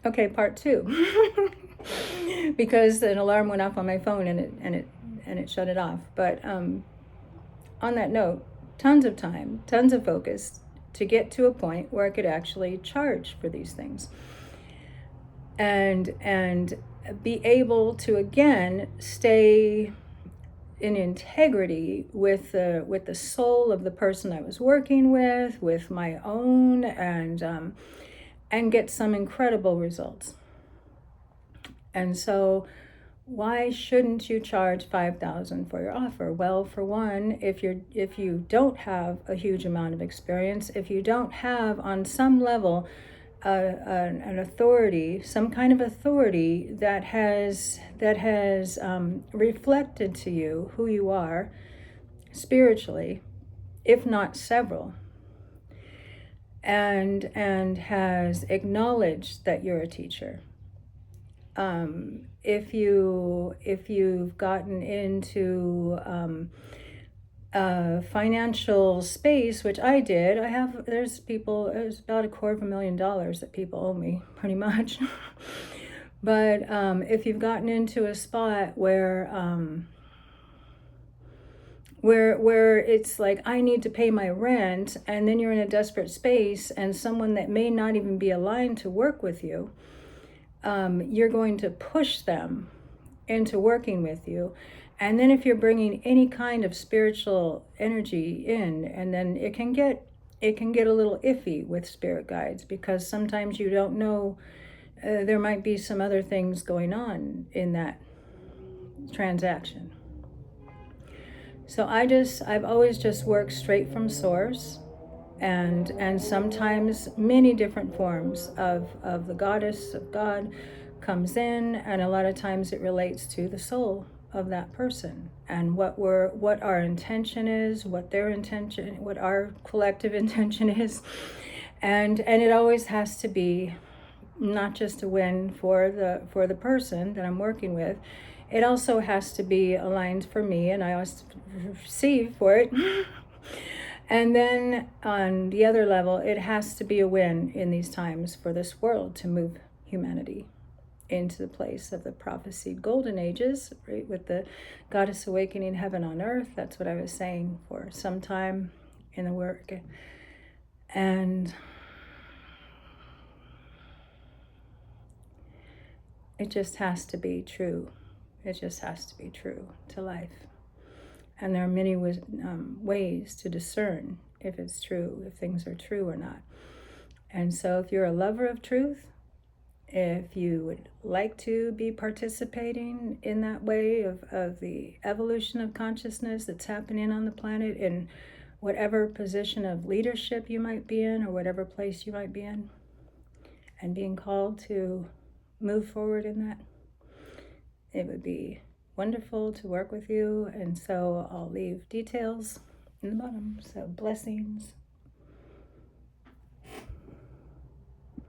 Okay, part two. Because an alarm went off on my phone and it shut it off. But on that note, tons of time, tons of focus to get to a point where I could actually charge for these things. And be able to again stay in integrity with the soul of the person I was working with my own, and get some incredible results. And so, why shouldn't you charge 5,000 for your offer? Well, for one, if you don't have a huge amount of experience, if you don't have on some level an authority, some kind of authority that has reflected to you who you are spiritually, if not several, and has acknowledged that you're a teacher. If you've gotten into financial space, which I did, there's about $250,000 that people owe me, pretty much. But if you've gotten into a spot where it's like, I need to pay my rent, and then you're in a desperate space, and someone that may not even be aligned to work with you, you're going to push them into working with you. And then if you're bringing any kind of spiritual energy in, and then it can get a little iffy with spirit guides, because sometimes you don't know, there might be some other things going on in that transaction. So I've always just worked straight from source, and sometimes many different forms of the goddess of God comes in, and a lot of times it relates to the soul of that person, and what our intention is, what their intention, what our collective intention is, and it always has to be not just a win for the person that I'm working with. It also has to be aligned for me, and I always receive for it. And then on the other level, it has to be a win in these times for this world to move humanity into the place of the prophesied golden ages, right? With the goddess awakening heaven on earth. That's what I was saying for some time in the work. And it just has to be true. It just has to be true to life. And there are many ways to discern if it's true, if things are true or not. And so if you're a lover of truth, if you would like to be participating in that way of the evolution of consciousness that's happening on the planet, in whatever position of leadership you might be in, or whatever place you might be in, and being called to move forward in that, it would be wonderful to work with you. And so I'll leave details in the bottom. So blessings.